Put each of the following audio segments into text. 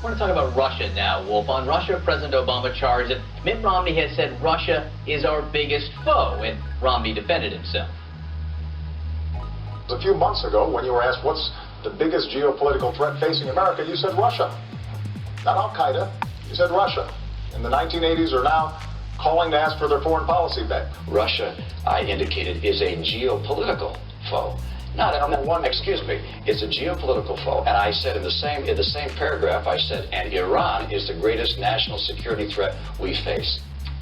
want to talk about Russia now, Wolf. On Russia, President Obama charged that Mitt Romney has said Russia is our biggest foe, and Romney defended himself. A few months ago, when you were asked what's the biggest geopolitical threat facing America, you said Russia. Not Al-Qaeda, you said Russia. In the 1980s are now calling to ask for their foreign policy back. Russia, I indicated, is a geopolitical foe. Not excuse me, it's a geopolitical foe. And I said in the same paragraph, I said, and Iran is the greatest national security threat we face.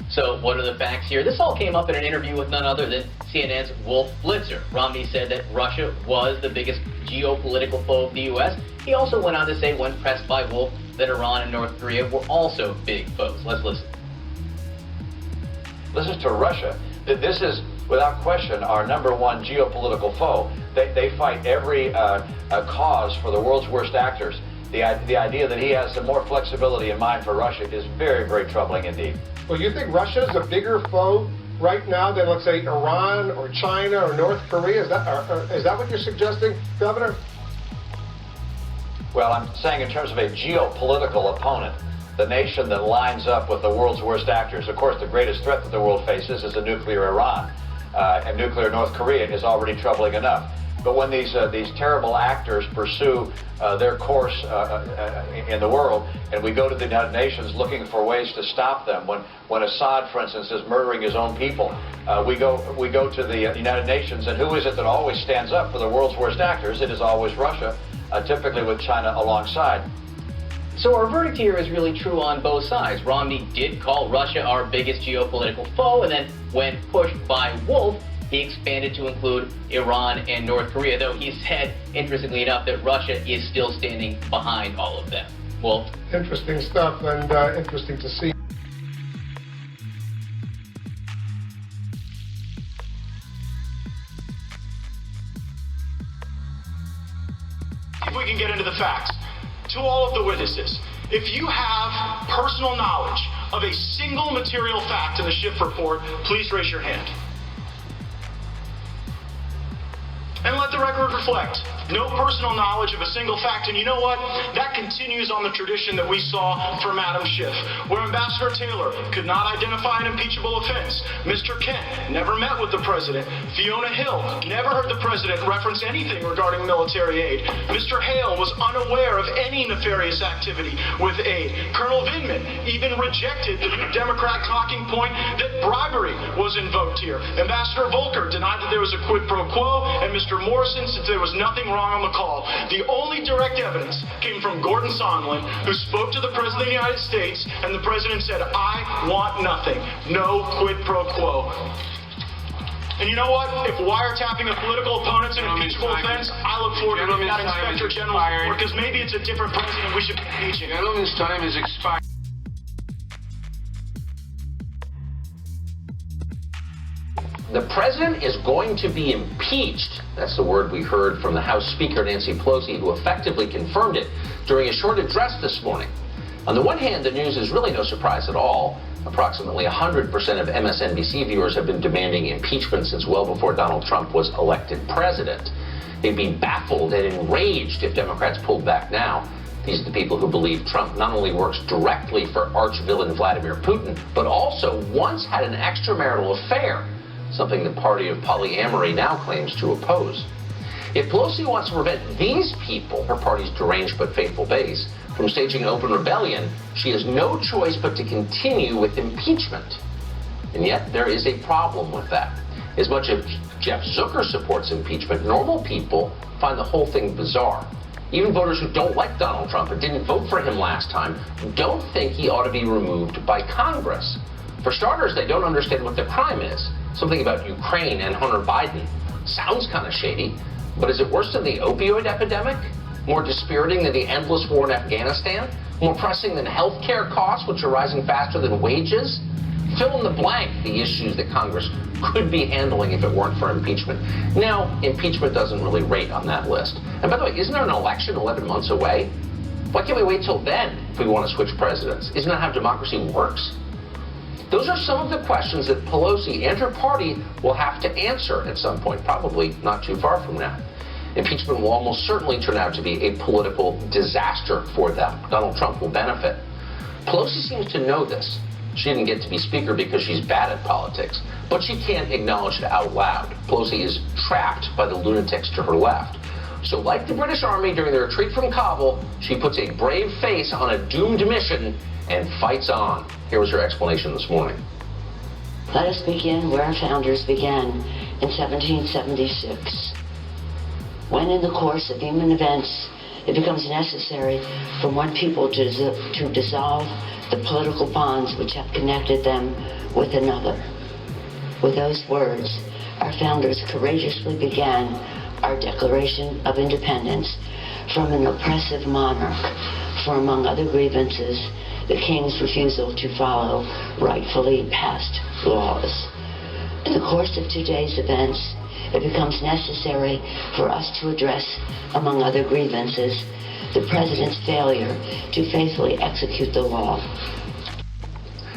So what are the facts here? This all came up in an interview with none other than CNN's Wolf Blitzer. Romney said that Russia was the biggest geopolitical foe of the U.S. He also went on to say, when pressed by Wolf, that Iran and North Korea were also big foes. Let's listen. Listen to Russia. This is, without question, our #1 geopolitical foe. They fight every cause for the world's worst actors. The idea that he has some more flexibility in mind for Russia is very, very troubling indeed. Well, you think Russia's a bigger foe right now than, let's say, Iran or China or North Korea? Is that what you're suggesting, Governor? Well, I'm saying in terms of a geopolitical opponent, the nation that lines up with the world's worst actors. Of course, the greatest threat that the world faces is a nuclear Iran, and nuclear North Korea is already troubling enough. But when these terrible actors pursue their course in the world, and we go to the United Nations looking for ways to stop them, when Assad, for instance, is murdering his own people, we go to the United Nations, and who is it that always stands up for the world's worst actors? It is always Russia, typically with China alongside. So our verdict here is really true on both sides. Romney did call Russia our biggest geopolitical foe, and then when pushed by Wolf, he expanded to include Iran and North Korea, though he said, interestingly enough, that Russia is still standing behind all of them. Wolf? Interesting stuff, and interesting to see. If we can get into the facts. To all of the witnesses, if you have personal knowledge of a single material fact in the Schiff report, please raise your hand. And let the record reflect. No personal knowledge of a single fact. And you know what? That continues on the tradition that we saw from Adam Schiff, where Ambassador Taylor could not identify an impeachable offense. Mr. Kent never met with the president. Fiona Hill never heard the president reference anything regarding military aid. Mr. Hale was unaware of any nefarious activity with aid. Colonel Vindman even rejected the Democrat talking point that bribery was invoked here. Ambassador Volker denied that there was a quid pro quo, and Mr. Morrison said there was nothing wrong on the call. The only direct evidence came from Gordon Sondland, who spoke to the President of the United States, and the President said, I want nothing. No quid pro quo. And you know what? If wiretapping of political opponents an impeachable offense, I look forward to that Inspector General's report, because maybe it's a different president we should be impeaching. Gentleman's time has expired. The president is going to be impeached. That's the word we heard from the House Speaker, Nancy Pelosi, who effectively confirmed it during a short address this morning. On the one hand, the news is really no surprise at all. Approximately 100% of MSNBC viewers have been demanding impeachment since well before Donald Trump was elected president. They'd be baffled and enraged if Democrats pulled back now. These are the people who believe Trump not only works directly for arch-villain Vladimir Putin, but also once had an extramarital affair, something the party of polyamory now claims to oppose. If Pelosi wants to prevent these people, her party's deranged but faithful base, from staging open rebellion, she has no choice but to continue with impeachment. And yet, there is a problem with that. As much as Jeff Zucker supports impeachment, normal people find the whole thing bizarre. Even voters who don't like Donald Trump and didn't vote for him last time don't think he ought to be removed by Congress. For starters, they don't understand what the crime is. Something about Ukraine and Hunter Biden. Sounds kind of shady, but is it worse than the opioid epidemic? More dispiriting than the endless war in Afghanistan? More pressing than health care costs, which are rising faster than wages? Fill in the blank the issues that Congress could be handling if it weren't for impeachment. Now, impeachment doesn't really rate on that list. And by the way, isn't there an election 11 months away? Why can't we wait till then if we want to switch presidents? Isn't that how democracy works? Those are some of the questions that Pelosi and her party will have to answer at some point, probably not too far from now. Impeachment will almost certainly turn out to be a political disaster for them. Donald Trump will benefit. Pelosi seems to know this. She didn't get to be Speaker because she's bad at politics, but she can't acknowledge it out loud. Pelosi is trapped by the lunatics to her left. So like the British Army during the retreat from Kabul, she puts a brave face on a doomed mission and fights on. Here was her explanation this morning. Let us begin where our founders began in 1776. When in the course of human events it becomes necessary for one people to dissolve the political bonds which have connected them with another. With those words, our founders courageously began our Declaration of Independence from an oppressive monarch, for among other grievances, the king's refusal to follow rightfully passed laws. In the course of today's events, it becomes necessary for us to address, among other grievances, the president's failure to faithfully execute the law.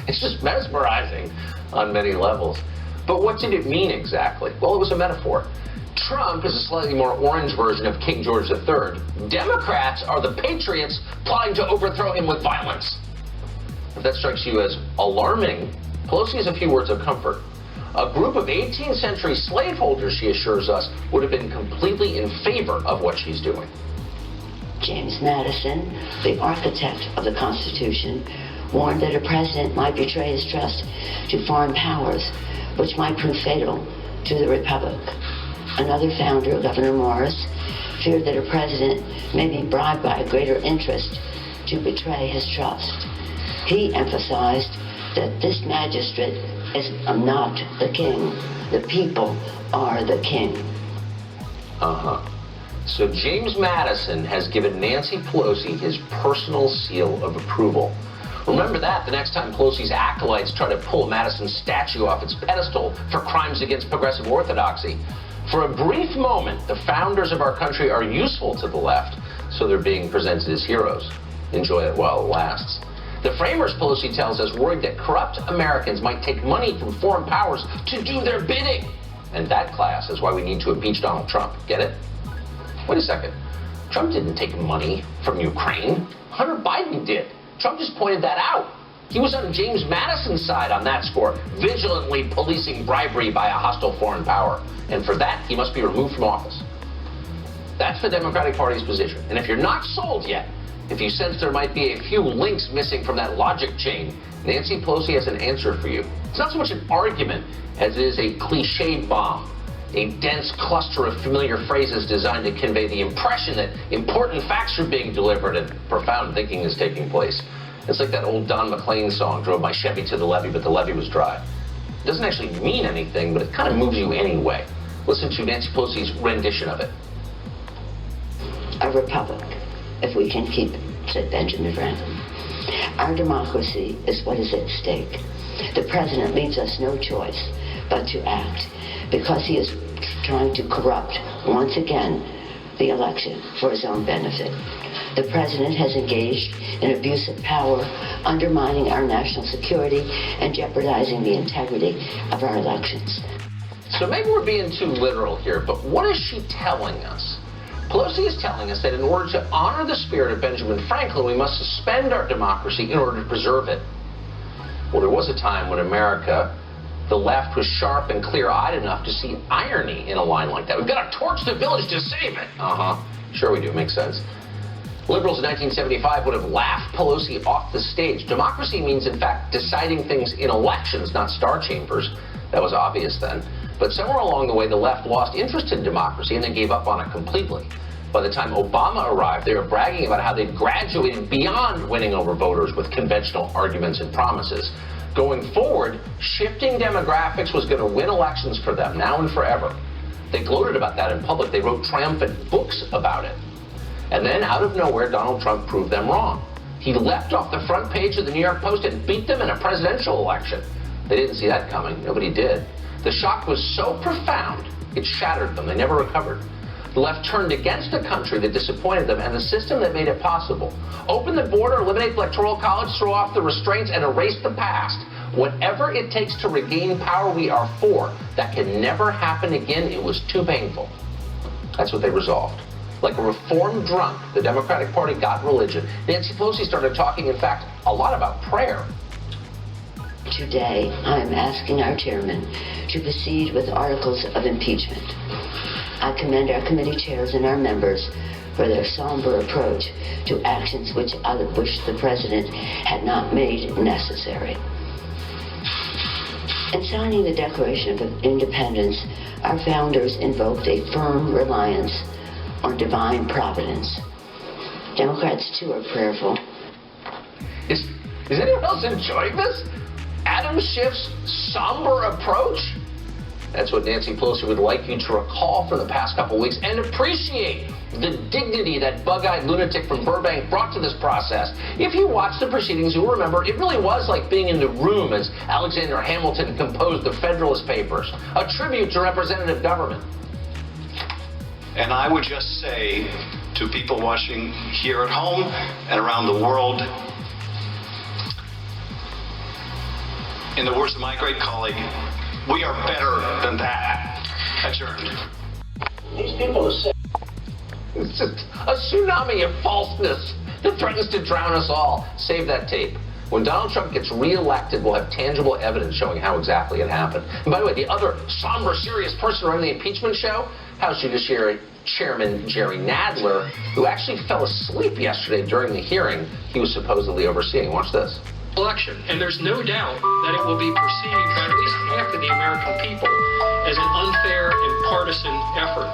It's just mesmerizing on many levels. But what did it mean exactly? Well, it was a metaphor. Trump is a slightly more orange version of King George III. Democrats are the patriots plotting to overthrow him with violence. If that strikes you as alarming, Pelosi has a few words of comfort. A group of 18th century slaveholders, she assures us, would have been completely in favor of what she's doing. James Madison, the architect of the Constitution, warned that a president might betray his trust to foreign powers, which might prove fatal to the Republic. Another founder, Governor Morris, feared that a president may be bribed by a greater interest to betray his trust. He emphasized that this magistrate is not the king. The people are the king. So James Madison has given Nancy Pelosi his personal seal of approval. Remember that the next time Pelosi's acolytes try to pull Madison's statue off its pedestal for crimes against progressive orthodoxy. For a brief moment, the founders of our country are useful to the left, so they're being presented as heroes. Enjoy it while it lasts. The framers, Pelosi tells us, worried that corrupt Americans might take money from foreign powers to do their bidding. And that, class, is why we need to impeach Donald Trump. Get it? Wait a second. Trump didn't take money from Ukraine. Hunter Biden did. Trump just pointed that out. He was on James Madison's side on that score, vigilantly policing bribery by a hostile foreign power. And for that, he must be removed from office. That's the Democratic Party's position. And if you're not sold yet, if you sense there might be a few links missing from that logic chain, Nancy Pelosi has an answer for you. It's not so much an argument as it is a cliché bomb, a dense cluster of familiar phrases designed to convey the impression that important facts are being delivered and profound thinking is taking place. It's like that old Don McLean song, drove my Chevy to the levee, but the levee was dry. It doesn't actually mean anything, but it kind of moves you anyway. Listen to Nancy Pelosi's rendition of it. A republic, if we can keep it, said Benjamin Franklin. Our democracy is what is at stake. The president leaves us no choice but to act, because he is trying to corrupt, once again, the election for his own benefit. The president has engaged in abuse of power, undermining our national security and jeopardizing the integrity of our elections. So maybe we're being too literal here, but what is she telling us? Pelosi is telling us that in order to honor the spirit of Benjamin Franklin, we must suspend our democracy in order to preserve it. Well, there was a time when America, the left, was sharp and clear-eyed enough to see irony in a line like that. We've got to torch the village to save it. Sure we do. Makes sense. Liberals in 1975 would have laughed Pelosi off the stage. Democracy means, in fact, deciding things in elections, not star chambers. That was obvious then. But somewhere along the way, the left lost interest in democracy and they gave up on it completely. By the time Obama arrived, they were bragging about how they'd graduated beyond winning over voters with conventional arguments and promises. Going forward, shifting demographics was going to win elections for them, now and forever. They gloated about that in public. They wrote triumphant books about it. And then, out of nowhere, Donald Trump proved them wrong. He leapt off the front page of the New York Post and beat them in a presidential election. They didn't see that coming. Nobody did. The shock was so profound, it shattered them. They never recovered. The left turned against a country that disappointed them and the system that made it possible. Open the border, eliminate the Electoral College, throw off the restraints, and erase the past. Whatever it takes to regain power, we are for. That can never happen again. It was too painful. That's what they resolved. Like a reformed drunk, the Democratic Party got religion. Nancy Pelosi started talking, in fact, a lot about prayer. Today, I am asking our chairman to proceed with articles of impeachment. I commend our committee chairs and our members for their somber approach to actions which I wish the president had not made necessary. In signing the Declaration of Independence, our founders invoked a firm reliance on divine providence. Democrats, too, are prayerful. Is anyone else enjoying this? Adam Schiff's somber approach? That's what Nancy Pelosi would like you to recall from the past couple weeks and appreciate the dignity that bug-eyed lunatic from Burbank brought to this process. If you watch the proceedings, you'll remember it really was like being in the room as Alexander Hamilton composed the Federalist Papers, a tribute to representative government. And I would just say to people watching here at home and around the world, in the words of my great colleague, we are better than that. Adjourned. These people are sick. It's just a tsunami of falseness that threatens to drown us all. Save that tape. When Donald Trump gets reelected, we'll have tangible evidence showing how exactly it happened. And by the way, the other somber, serious person running the impeachment show, House Judiciary Chairman Jerry Nadler, who actually fell asleep yesterday during the hearing he was supposedly overseeing. Watch this. Election, and there's no doubt that it will be perceived by at least half of the American people as an unfair and partisan effort.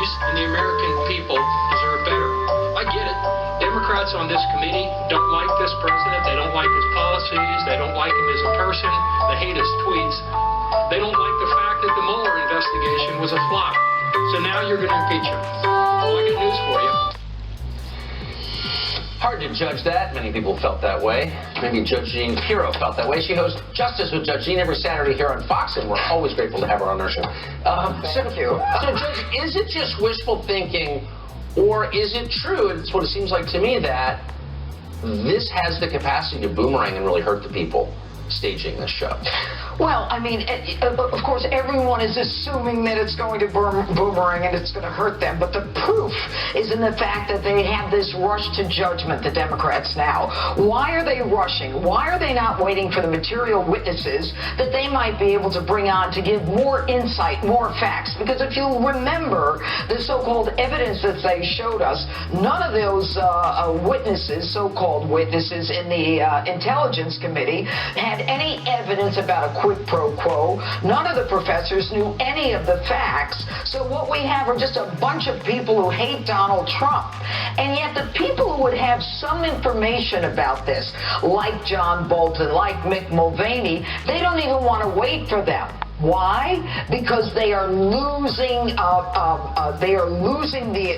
And the American people deserve better. I get it. Democrats on this committee don't like this president. They don't like his policies. They don't like him as a person. They hate his tweets. They don't like the fact that the Mueller investigation was a flop. So now you're going to impeach him. Well, I got news for you. Hard to judge that. Many people felt that way. Maybe Judge Jean Pirro felt that way. She hosts Justice with Judge Jean every Saturday here on Fox, and we're always grateful to have her on our show. Thank you. So, Judge, is it just wishful thinking, or is it true, and it's what it seems like to me, that this has the capacity to boomerang and really hurt the people staging this show? Well, I mean, of course, everyone is assuming that it's going to boomerang and it's going to hurt them. But the proof is in the fact that they have this rush to judgment, the Democrats now. Why are they rushing? Why are they not waiting for the material witnesses that they might be able to bring on to give more insight, more facts? Because if you remember the so-called evidence that they showed us, none of those witnesses, so-called witnesses in the Intelligence Committee, had any evidence about a quid pro quo. None of the professors knew any of the facts. So what we have are just a bunch of people who hate Donald Trump. And yet the people who would have some information about this, like John Bolton, like Mick Mulvaney, they don't even want to wait for them. Why? Because they are losing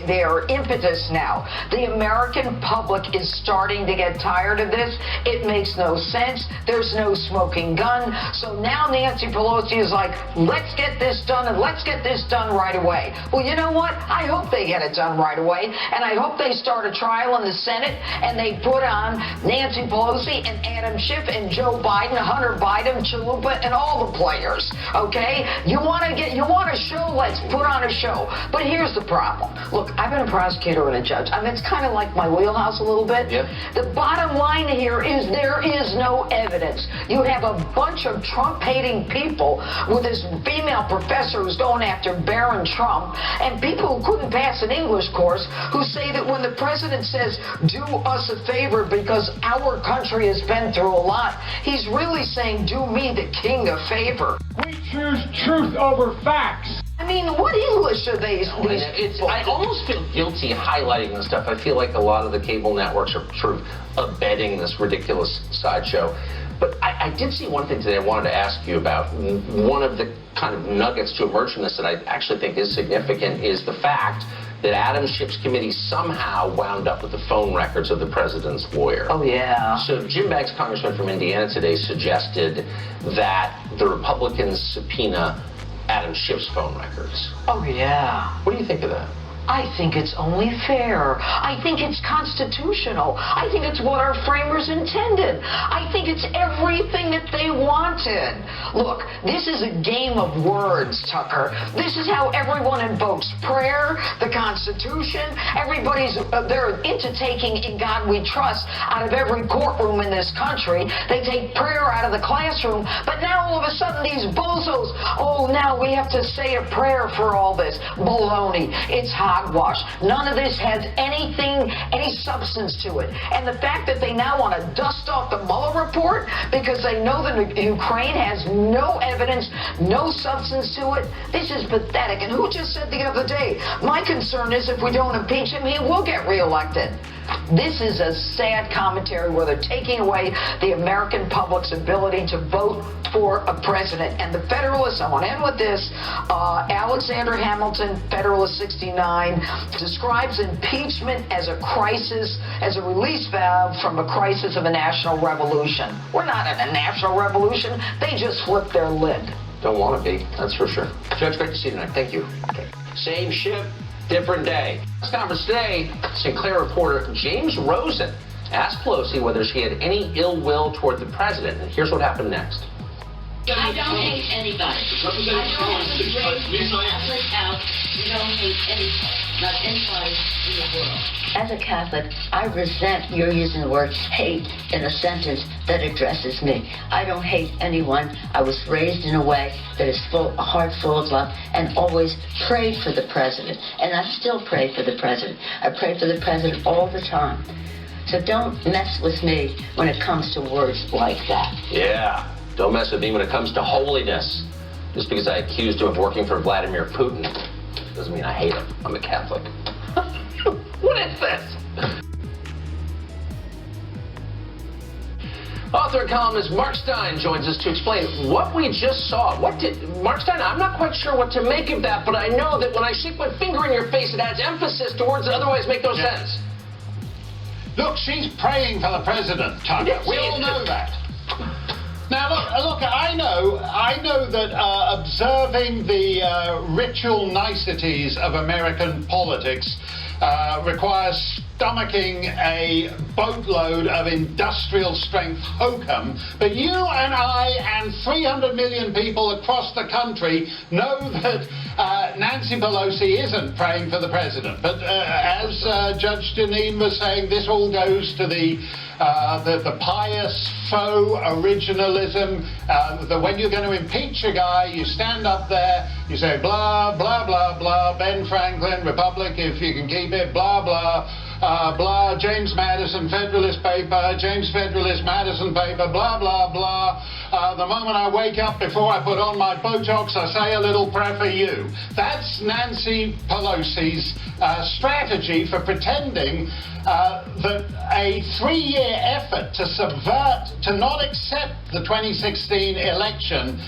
their impetus now. The American public is starting to get tired of this. It makes no sense. There's no smoking gun. So now Nancy Pelosi is like, let's get this done, and let's get this done right away. Well, you know what? I hope they get it done right away, and I hope they start a trial in the Senate, and they put on Nancy Pelosi and Adam Schiff and Joe Biden, Hunter Biden, Chalupa, and all the players. Okay? You want a show? Let's put on a show. But here's the problem. Look, I've been a prosecutor and a judge. I mean, it's kind of like my wheelhouse a little bit. Yep. The bottom line here is there is no evidence. You have a bunch of Trump-hating people with this female professor who's going after Barron Trump, and people who couldn't pass an English course who say that when the president says, do us a favor because our country has been through a lot, he's really saying, do me, the king, a favor. We choose truth over facts. I mean, what English are these people? I almost feel guilty highlighting this stuff. I feel like a lot of the cable networks are sort of abetting this ridiculous sideshow. But I did see one thing today I wanted to ask you about. One of the kind of nuggets to emerge from this that I actually think is significant is the fact that Adam Schiff's committee somehow wound up with the phone records of the president's lawyer. Oh, yeah. So Jim Beggs, congressman from Indiana today, suggested that the Republicans subpoena Adam Schiff's phone records. Oh, yeah. What do you think of that? I think it's only fair. I think it's constitutional. I think it's what our framers intended. I think it's everything that they wanted. Look, this is a game of words, Tucker. This is how everyone invokes prayer, the Constitution. Everybody's, they're into taking "In God We Trust" out of every courtroom in this country. They take prayer out of the classroom. But now all of a sudden these bozos, oh, now we have to say a prayer for all this. Baloney. It's hogwash. None of this has anything, any substance to it. And the fact that they now want to dust off the Mueller report because they know that Ukraine has no evidence, no substance to it, this is pathetic. And who just said the other day, my concern is if we don't impeach him, he will get reelected. This is a sad commentary where they're taking away the American public's ability to vote for a president. And the Federalists, I want to end with this, Alexander Hamilton, Federalist 69, describes impeachment as a crisis, as a release valve from a crisis of a national revolution. We're not in a national revolution. They just flipped their lid. Don't want to be, that's for sure. Judge, great to see you tonight. Thank you. Okay. Same ship, different day. This conference today, Sinclair reporter James Rosen asked Pelosi whether she had any ill will toward the president. And here's what happened next. I don't hate anybody. I was raised in a Catholic house. We don't hate anybody, not anybody in the world. As a Catholic, I resent your using the word hate in a sentence that addresses me. I don't hate anyone. I was raised in a way that is a heart full of love and always prayed for the president. And I still pray for the president. I pray for the president all the time. So don't mess with me when it comes to words like that. Yeah. Don't mess with me when it comes to holiness. Just because I accused him of working for Vladimir Putin doesn't mean I hate him. I'm a Catholic. What is this? Author and columnist Mark Stein joins us to explain what we just saw. Mark Stein, I'm not quite sure what to make of that, but I know that when I shake my finger in your face, it adds emphasis to words that otherwise make no sense. Look, she's praying for the president, Tucker. We all know that. Now, look, I know that observing the ritual niceties of American politics requires stomaching a boatload of industrial-strength hokum, but you and I and 300 million people across the country know that Nancy Pelosi isn't praying for the president. But as Judge Janine was saying, this all goes to the pious faux originalism, that when you're going to impeach a guy, you stand up there, you say, blah, blah, blah, blah, Ben Franklin, Republic, if you can keep it, blah, blah, blah, James Madison, Federalist paper, James Federalist Madison paper, blah, blah, blah. The moment I wake up before I put on my Botox, I say a little prayer for you. That's Nancy Pelosi's strategy for pretending that a 3-year effort to subvert, to not accept the 2016 election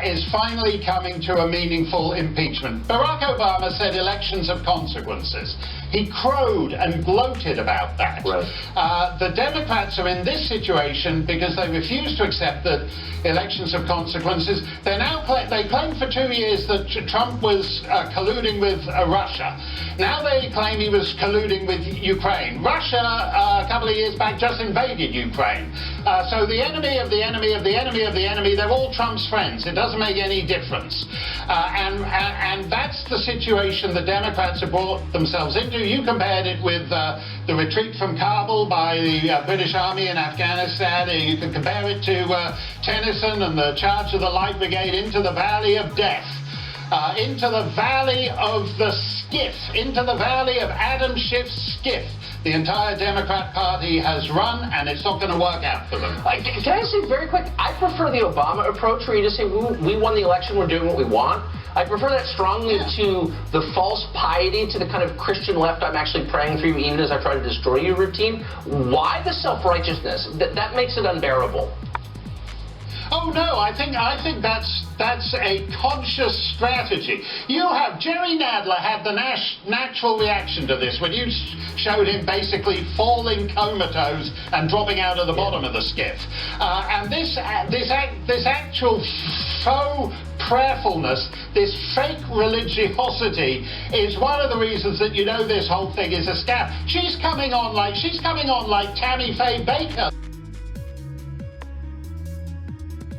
is finally coming to a meaningful impeachment. Barack Obama said elections have consequences. He crowed and gloated about that. Right. The Democrats are in this situation because they refuse to accept that elections have consequences. They claimed for 2 years that Trump was colluding with Russia. Now they claim he was colluding with Ukraine. Russia, a couple of years back, just invaded Ukraine. So the enemy of the enemy of the enemy of the enemy, they're all Trump's friends. It doesn't make any difference. And that's the situation the Democrats have brought themselves into. You compared it with the retreat from Kabul by the British Army in Afghanistan. You can compare it to Tennyson and the charge of the Light Brigade into the Valley of Death. Into the valley of the skiff, into the valley of Adam Schiff's skiff. The entire Democrat Party has run, and it's not going to work out for them. Can I say very quick, I prefer the Obama approach where you just say, we won the election, we're doing what we want. I prefer that strongly to the false piety, to the kind of Christian left, I'm actually praying for you even as I try to destroy you routine. Why the self-righteousness? That makes it unbearable. Oh no, I think that's a conscious strategy. You have Jerry Nadler had the natural reaction to this when you showed him basically falling comatose and dropping out of the bottom of the skiff. And this actual faux prayerfulness, this fake religiosity is one of the reasons that you know this whole thing is a scam. She's coming on like Tammy Faye Baker.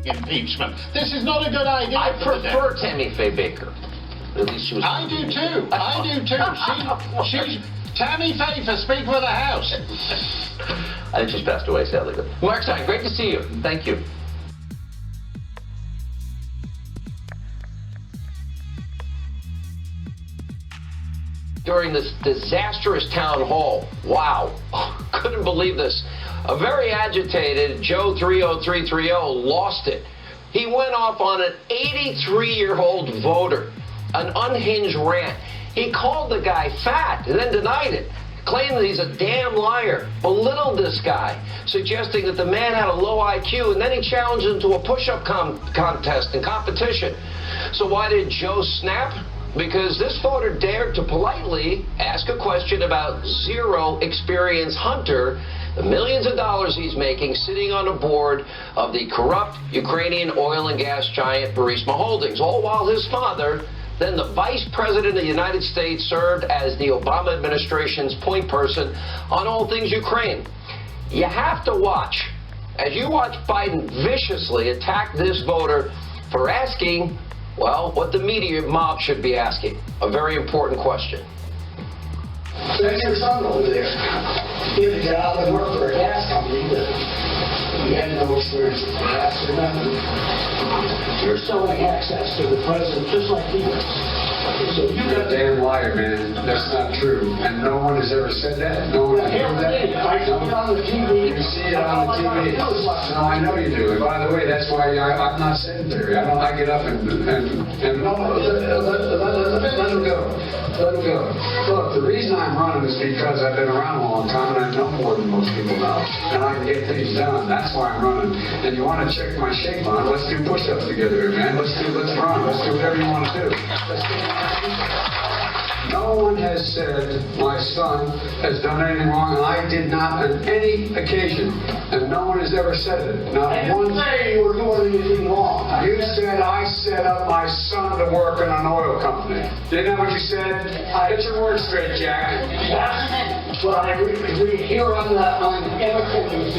Impeachment. This is not a good idea. I prefer Tammy Faye Baker. At least she was. I do too. I do too. She's Tammy Faye for Speaker of the House. I think she's passed away, sadly. Mark Stein, great to see you. Thank you. During this disastrous town hall, wow, couldn't believe this. A very agitated Joe 30330 lost it. He went off on an 83-year-old voter, an unhinged rant. He called the guy fat and then denied it, claimed that he's a damn liar, belittled this guy, suggesting that the man had a low IQ, and then he challenged him to a push-up contest and competition. So why did Joe snap? Because this voter dared to politely ask a question about zero experience Hunter, the millions of dollars he's making sitting on a board of the corrupt Ukrainian oil and gas giant Burisma Holdings, all while his father, then the Vice President of the United States, served as the Obama administration's point person on all things Ukraine. You have to watch, as you watch Biden viciously attack this voter for asking, well, what the media mob should be asking. A very important question. That's your son over there. He had a job and worked for a gas company, but he had no experience with gas or nothing. You're selling access to the president just like he does. So You're a damn liar, man. That's not true. And no one has ever said that. No one has heard that. I see it on the TV. You see it on the TV. No, I know you do. And by the way, that's why I'm not sedentary. I get up and let him go. Let him go. Look, the reason I'm running is because I've been around a long time and I know more than most people know. And I can get things done. That's why I'm running. And you want to check my shape on? Let's do push-ups together here, man. Let's run. Let's do whatever you want to do. No one has said my son has done anything wrong, and I did not on any occasion. And no one has ever said it. Not one. Say you were doing anything wrong. You said I set up my son to work in an oil company. Isn't that what you said? Get your words straight, Jack. That's what I read here on MSNBC.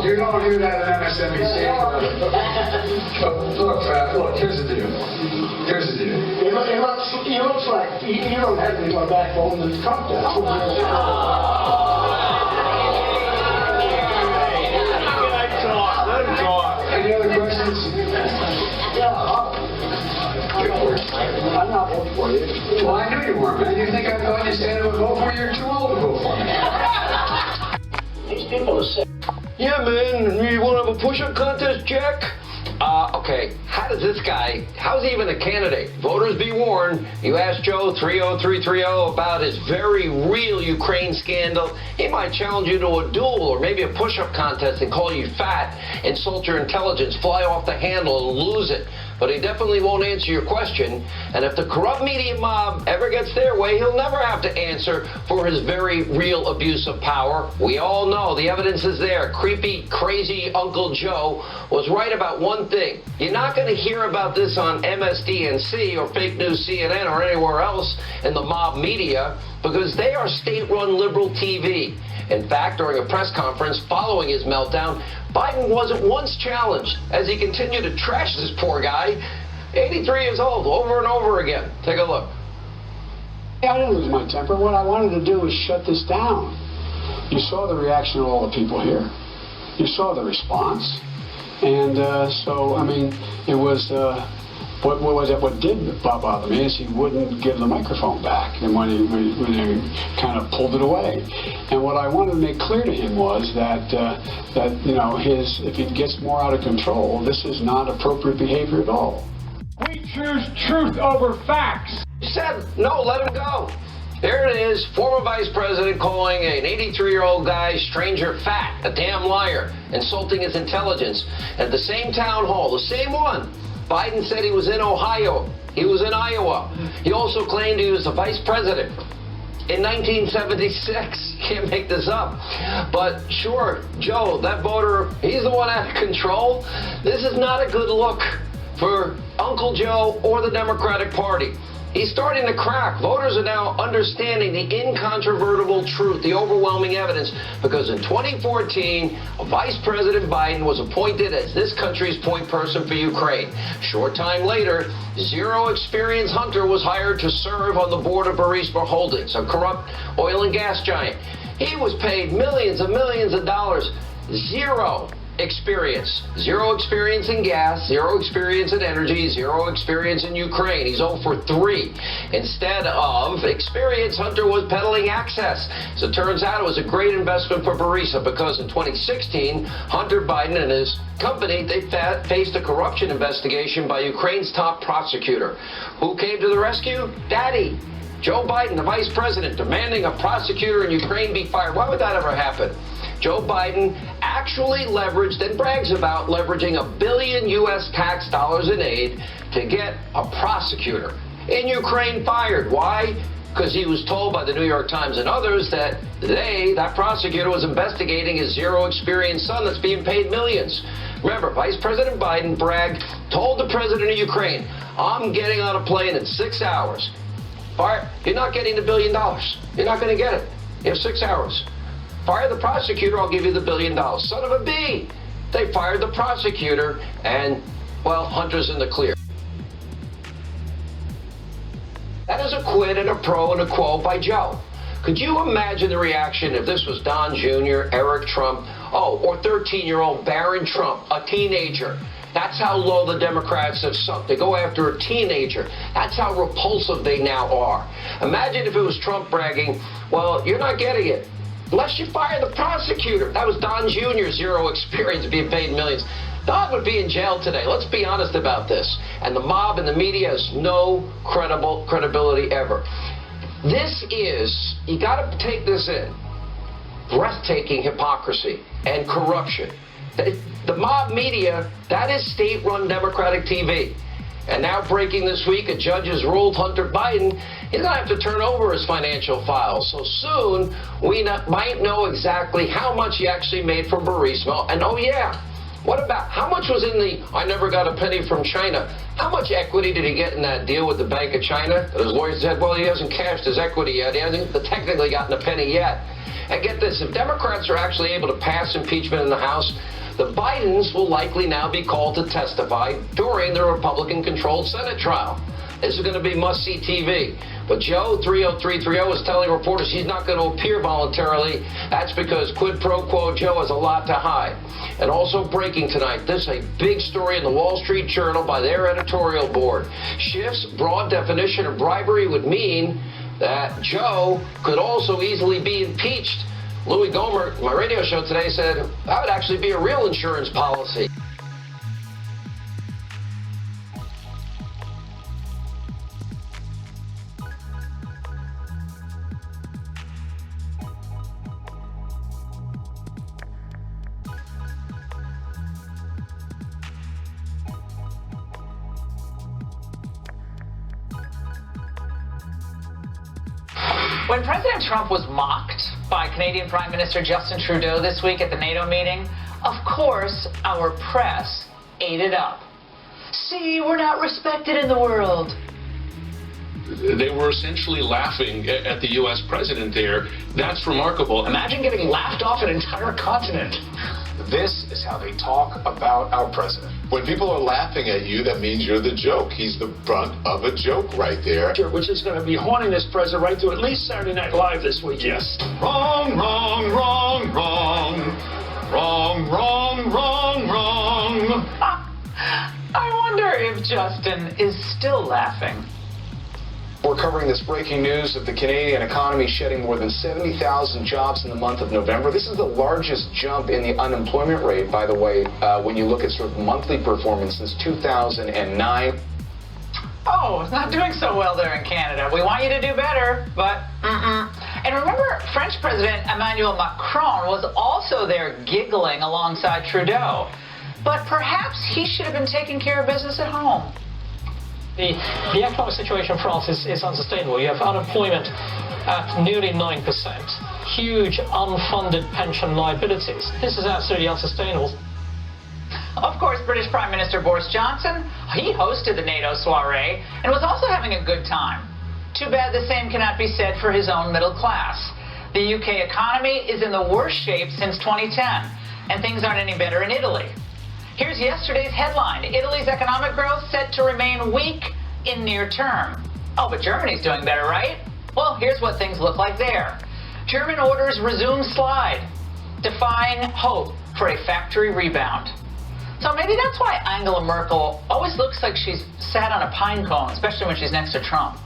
You don't hear that on MSNBC. Look, here's the deal. It looks like you don't have any more backbone than Trump does. Let him talk. Any other questions? Yeah. I'm not voting for you. Well, I knew you weren't, man. You think I'm going to stand up and vote for you? You're too old to vote for me. These people are sick. Yeah, man, you want to have a push-up contest, Jack? Okay, how's he even a candidate? Voters be warned, you ask Joe 30330 about his very real Ukraine scandal, he might challenge you to a duel or maybe a push-up contest and call you fat, insult your intelligence, fly off the handle and lose it. But he definitely won't answer your question, and if the corrupt media mob ever gets their way, he'll never have to answer for his very real abuse of power. We all know, the evidence is there. Creepy, crazy Uncle Joe was right about one thing. You're not going to hear about this on MSDNC or fake news CNN or anywhere else in the mob media because they are state-run liberal TV. In fact, during a press conference following his meltdown, Biden wasn't once challenged as he continued to trash this poor guy, 83 years old, over and over again. Take a look. I didn't lose my temper. What I wanted to do was shut this down. You saw the reaction of all the people here. You saw the response. And so, I mean, it was... What did bother me is he wouldn't give the microphone back, and when he kind of pulled it away. And what I wanted to make clear to him was that you know, if he gets more out of control, this is not appropriate behavior at all. We choose truth over facts. He said, no, let him go. There it is, former vice president calling an 83-year-old guy stranger fat, a damn liar, insulting his intelligence. At the same town hall, the same one, Biden said he was in Ohio. He was in Iowa. He also claimed he was the vice president in 1976. Can't make this up. But sure, Joe, that voter, he's the one out of control. This is not a good look for Uncle Joe or the Democratic Party. He's starting to crack. Voters are now understanding the incontrovertible truth, the overwhelming evidence, because in 2014, Vice President Biden was appointed as this country's point person for Ukraine. Short time later, zero-experience Hunter was hired to serve on the board of Burisma Holdings, a corrupt oil and gas giant. He was paid millions and millions of dollars. Zero experience in gas, zero experience in energy, zero experience in Ukraine. He's 0 for 3. Instead of experience, Hunter was peddling access. So it turns out it was a great investment for Burisma, because in 2016, Hunter Biden and his company, they faced a corruption investigation by Ukraine's top prosecutor. Who came to the rescue? Daddy. Joe Biden, the vice president, demanding a prosecutor in Ukraine be fired. Why would that ever happen? Joe Biden actually leveraged and brags about leveraging $1 billion U.S. tax dollars in aid to get a prosecutor in Ukraine fired. Why? Because he was told by the New York Times and others that that prosecutor was investigating his zero-experience son that's being paid millions. Remember, Vice President Biden bragged, told the president of Ukraine, I'm getting on a plane in 6 hours. Fire, you're not getting the $1 billion. You're not going to get it. You have 6 hours. Fire the prosecutor, I'll give you the $1 billion. Son of a bee! They fired the prosecutor, and, well, Hunter's in the clear. That is a quid and a pro and a quo by Joe. Could you imagine the reaction if this was Don Jr., Eric Trump, or 13-year-old Barron Trump, a teenager? That's how low the Democrats have sunk. They go after a teenager. That's how repulsive they now are. Imagine if it was Trump bragging, well, you're not getting it unless you fire the prosecutor. That was Don Jr.'s zero experience being paid millions. Don would be in jail today. Let's be honest about this. And the mob and the media has no credibility ever. This is, you got to take this in, breathtaking hypocrisy and corruption. The mob media, that is state-run Democratic TV. And now breaking this week, a judge has ruled Hunter Biden, he's going to have to turn over his financial files. So soon, we might know exactly how much he actually made from Burisma. And oh yeah, what about, how much was in the, I never got a penny from China? How much equity did he get in that deal with the Bank of China? His lawyers said, well, he hasn't cashed his equity yet. He hasn't technically gotten a penny yet. And get this, if Democrats are actually able to pass impeachment in the House, the Bidens will likely now be called to testify during the Republican-controlled Senate trial. This is going to be must-see TV. But Joe, 30330, is telling reporters he's not going to appear voluntarily. That's because quid pro quo Joe has a lot to hide. And also breaking tonight, this is a big story in the Wall Street Journal by their editorial board. Schiff's broad definition of bribery would mean that Joe could also easily be impeached. Louis Gohmert, my radio show today, said that would actually be a real insurance policy. When President Trump was mocked by Canadian Prime Minister Justin Trudeau this week at the NATO meeting, of course, our press ate it up. See, we're not respected in the world. They were essentially laughing at the U.S. president there. That's remarkable. Imagine getting laughed off an entire continent. This is how they talk about our president. When people are laughing at you, that means you're the joke. He's the brunt of a joke right there. Which is going to be haunting this president right through at least Saturday Night Live this week. Yes. Wrong, wrong, wrong, wrong. Wrong, wrong, wrong, wrong. I wonder if Justin is still laughing. We're covering this breaking news of the Canadian economy shedding more than 70,000 jobs in the month of November. This is the largest jump in the unemployment rate, by the way, when you look at sort of monthly performance since 2009. Oh, it's not doing so well there in Canada. We want you to do better, but And remember, French President Emmanuel Macron was also there giggling alongside Trudeau. But perhaps he should have been taking care of business at home. The economic situation in France is unsustainable. You have unemployment at nearly 9%, huge unfunded pension liabilities. This is absolutely unsustainable. Of course, British Prime Minister Boris Johnson, he hosted the NATO soiree and was also having a good time. Too bad the same cannot be said for his own middle class. The UK economy is in the worst shape since 2010, and things aren't any better in Italy. Here's yesterday's headline. Italy's economic growth set to remain weak in near term. Oh, but Germany's doing better, right? Well, here's what things look like there. German orders resume slide, defying hope for a factory rebound. So maybe that's why Angela Merkel always looks like she's sat on a pine cone, especially when she's next to Trump.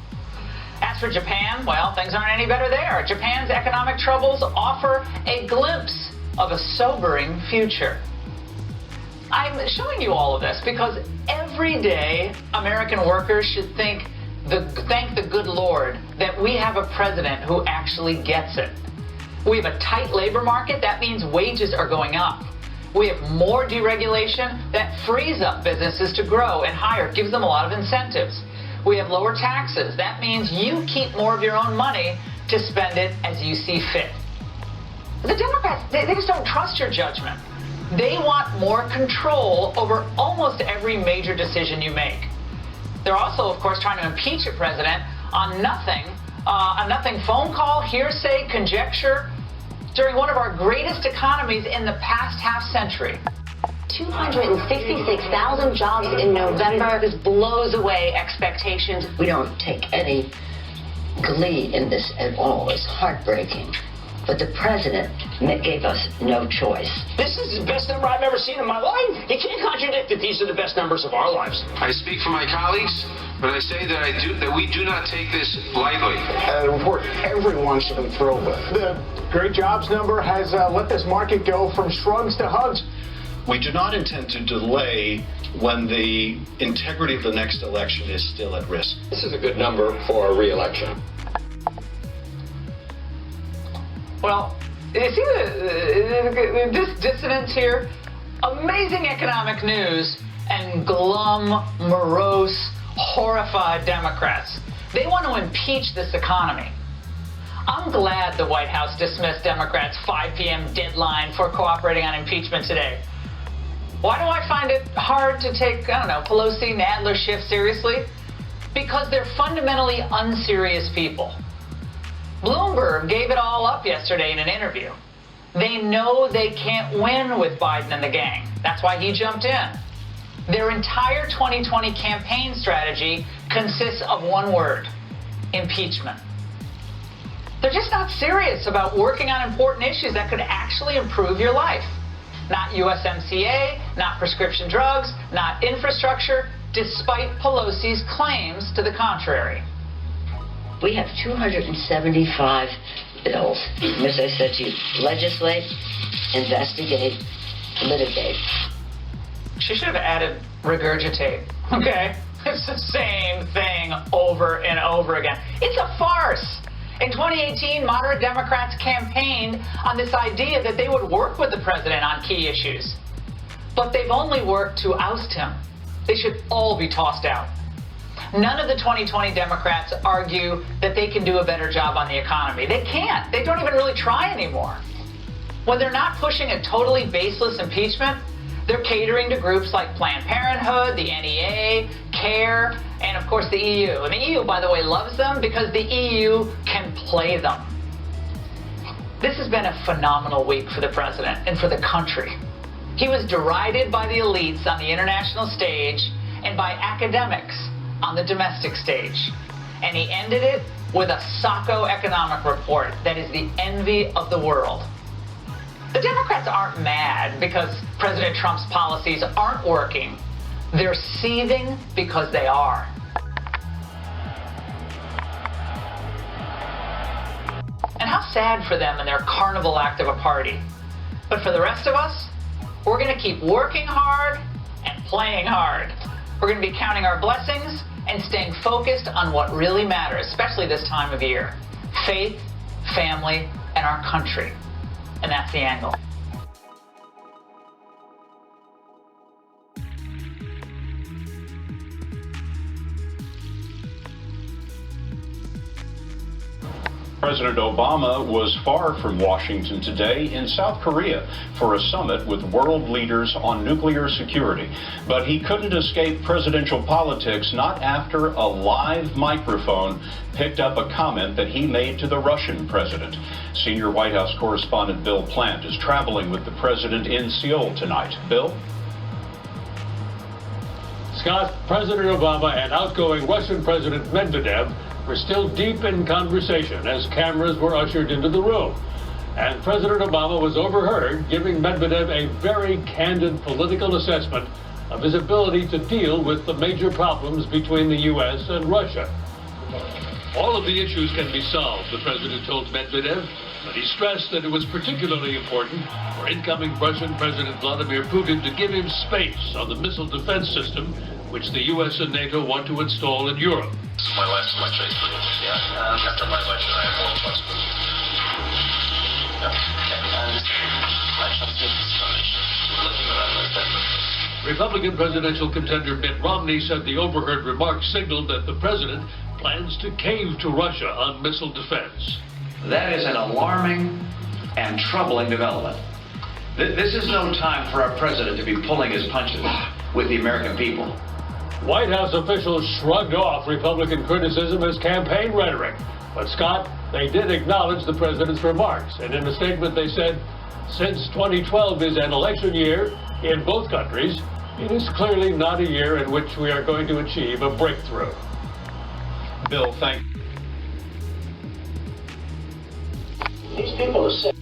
As for Japan, well, things aren't any better there. Japan's economic troubles offer a glimpse of a sobering future. I'm showing you all of this because every day American workers should thank the good Lord that we have a president who actually gets it. We have a tight labor market. That means wages are going up. We have more deregulation that frees up businesses to grow and hire, gives them a lot of incentives. We have lower taxes. That means you keep more of your own money to spend it as you see fit. The Democrats, they just don't trust your judgment. They want more control over almost every major decision you make. They're also, of course, trying to impeach a president on nothing phone call, hearsay, conjecture, during one of our greatest economies in the past half century. 266,000 jobs in November. This blows away expectations. We don't take any glee in this at all. It's heartbreaking. But the president gave us no choice. This is the best number I've ever seen in my life. You can't contradict that these are the best numbers of our lives. I speak for my colleagues, but I say that we do not take this lightly. A report everyone should be thrilled with. The great jobs number has let this market go from shrugs to hugs. We do not intend to delay when the integrity of the next election is still at risk. This is a good number for a re-election. Well, you see this dissonance here? Amazing economic news and glum, morose, horrified Democrats. They want to impeach this economy. I'm glad the White House dismissed Democrats' 5 p.m. deadline for cooperating on impeachment today. Why do I find it hard to take, Pelosi, Nadler, Schiff seriously? Because they're fundamentally unserious people. Bloomberg gave it all up yesterday in an interview. They know they can't win with Biden and the gang. That's why he jumped in. Their entire 2020 campaign strategy consists of one word: impeachment. They're just not serious about working on important issues that could actually improve your life. Not USMCA, not prescription drugs, not infrastructure, despite Pelosi's claims to the contrary. We have 275 bills. As I said to you, legislate, investigate, litigate. She should have added regurgitate. Okay? It's the same thing over and over again. It's a farce. In 2018, moderate Democrats campaigned on this idea that they would work with the president on key issues. But they've only worked to oust him. They should all be tossed out. None of the 2020 Democrats argue that they can do a better job on the economy. They can't. They don't even really try anymore. When they're not pushing a totally baseless impeachment, they're catering to groups like Planned Parenthood, the NEA, CARE, and of course the EU. And the EU, by the way, loves them because the EU can play them. This has been a phenomenal week for the president and for the country. He was derided by the elites on the international stage and by academics on the domestic stage. And he ended it with a Sacco economic report that is the envy of the world. The Democrats aren't mad because President Trump's policies aren't working. They're seething because they are. And how sad for them in their carnival act of a party. But for the rest of us, we're going to keep working hard and playing hard. We're going to be counting our blessings and staying focused on what really matters, especially this time of year: faith, family, and our country. And that's the angle. President Obama was far from Washington today in South Korea for a summit with world leaders on nuclear security. But he couldn't escape presidential politics, not after a live microphone picked up a comment that he made to the Russian president. Senior White House correspondent Bill Plant is traveling with the president in Seoul tonight. Bill? Scott, President Obama and outgoing Russian President Medvedev were still deep in conversation as cameras were ushered into the room. And President Obama was overheard giving Medvedev a very candid political assessment of his ability to deal with the major problems between the U.S. and Russia. All of the issues can be solved, the president told Medvedev, but he stressed that it was particularly important for incoming Russian President Vladimir Putin to give him space on the missile defense system which the U.S. and NATO want to install in Europe. This is my last lecture, yeah. After my lecture, I have more questions. Republican presidential contender Mitt Romney said the overheard remarks signaled that the president plans to cave to Russia on missile defense. That is an alarming and troubling development. This is no time for our president to be pulling his punches with the American people. White House officials shrugged off Republican criticism as campaign rhetoric. But, Scott, they did acknowledge the president's remarks. And in a statement they said, since 2012 is an election year in both countries, it is clearly not a year in which we are going to achieve a breakthrough. Bill, thank you. These people are sick.